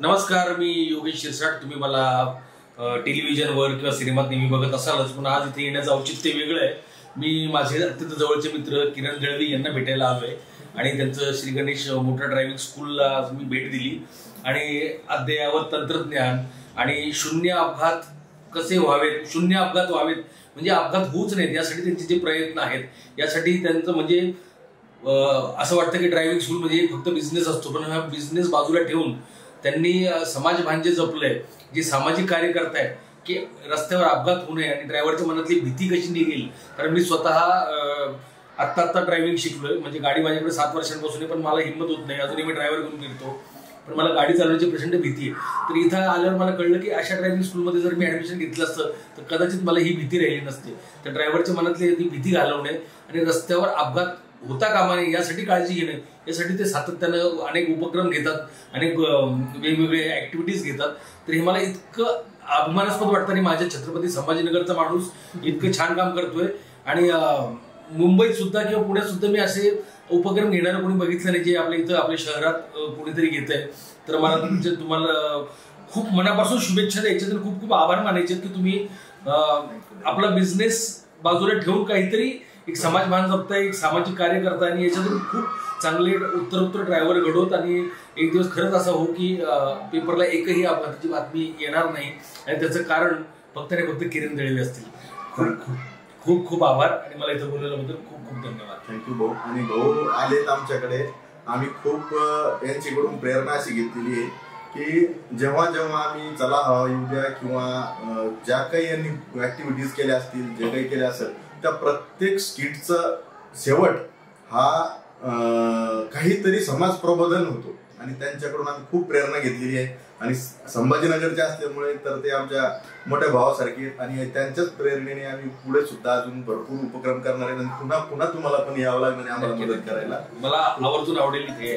नमस्कार, मी योगेश शिरसाट. तुम्ही मला टेलिव्हिजनवर किंवा सिनेमात नेहमी बघत असालच, पण आज इथे येण्याचं औचित्य वेगळं आहे. मी माझे अत्यंत जवळचे मित्र किरण दळवी यांना भेटायला आलोय आणि त्यांचं श्री गणेश मोटर ड्रायव्हिंग स्कूलला आज मी भेट दिली आणि अद्ययावत तंत्रज्ञान आणि शून्य अपघात कसे व्हावेत, शून्य अपघात व्हावेत म्हणजे अपघात होऊच नयेत यासाठी त्यांचे जे प्रयत्न आहेत, यासाठी त्यांचं म्हणजे असं वाटतं की ड्रायव्हिंग स्कूल म्हणजे फक्त बिझनेस असतो, पण हा बिझनेस बाजूला ठेवून त्यांनी समाज भांजे जपलंय, जे सामाजिक कार्य करतायत की रस्त्यावर अपघात होऊ नये आणि ड्रायव्हरच्या मनातली भीती कशी निघेल. कारण मी स्वतः आत्ता ड्रायव्हिंग शिकलोय, म्हणजे गाडी माझ्याकडे 7 वर्षांपासून आहे, पण मला हिंमत होत नाही, अजूनही मी ड्रायव्हर घेऊन फिरतो, पण मला गाडी चालवण्याची प्रचंड भीती आहे. तर इथं आल्यावर मला कळलं की अशा ड्रायव्हिंग स्कूलमध्ये जर मी ऍडमिशन घेतलं असतं तर कदाचित मला ही भीती राहिली नसते. तर ड्रायव्हरच्या मनातली ती भीती घालवणे आणि रस्त्यावर अपघात होता कामा नये यासाठी काळजी घेणे, यासाठी ते सातत्यानं अनेक उपक्रम घेतात, अनेक वेगवेगळे ऍक्टिव्हिटीज घेतात. तर हे मला इतकं अभिमानास्पद वाटतं आणि माझ्या छत्रपती संभाजीनगरचा माणूस इतकं छान काम करतोय. आणि मुंबईत सुद्धा किंवा पुण्यात सुद्धा मी असे उपक्रम घेणारं कोणी बघितलं नाही जे आपल्या इथं आपल्या शहरात कोणीतरी घेत आहे. तर मला तुम्हाला खूप मनापासून शुभेच्छा द्यायच्या, तर खूप खूप आभार मानायचे की तुम्ही आपला बिझनेस बाजूला ठेवून काहीतरी एक समाजभान जपताय, एक सामाजिक कार्य करताय आणि याच्यातून खूप चांगले उत्तर ड्रायव्हर घडवत आणि एक दिवस खरंच असं हो की पेपरला एकही अपघाताची बातमी येणार नाही आणि त्याचं कारण फक्त आणि फक्त किरण दळवी असतील. खूप खूप आभार आणि मला इथं बोलवल्याबद्दल खूप खूप धन्यवाद. थँक्यू भाऊ. आणि भाऊ आलेत आमच्याकडे, आम्ही खूप यांच्याकडून प्रेरणा अशी घेतलेली आहे की जेव्हा जेव्हा आम्ही चला हवा येऊ द्या किंवा ज्या काही यांनी ऍक्टिव्हिटीज केल्या असतील, जे काही केल्या असेल, त्या प्रत्येक स्किटचा शेवट हा काहीतरी समाज प्रबोधन होतो आणि त्यांच्याकडून आम्ही खूप प्रेरणा घेतलेली आहे. आणि संभाजीनगरचे असल्यामुळे तर ते आमच्या मोठ्या भावासारखे आहेत आणि त्यांच्याच प्रेरणेने आम्ही पुढे सुद्धा अजून भरपूर उपक्रम करणार आहेत आणि पुन्हा पुन्हा तुम्हाला पण यावं लागणार आम्हाला मदत करायला. मला आवर्जून आवडेल इथे.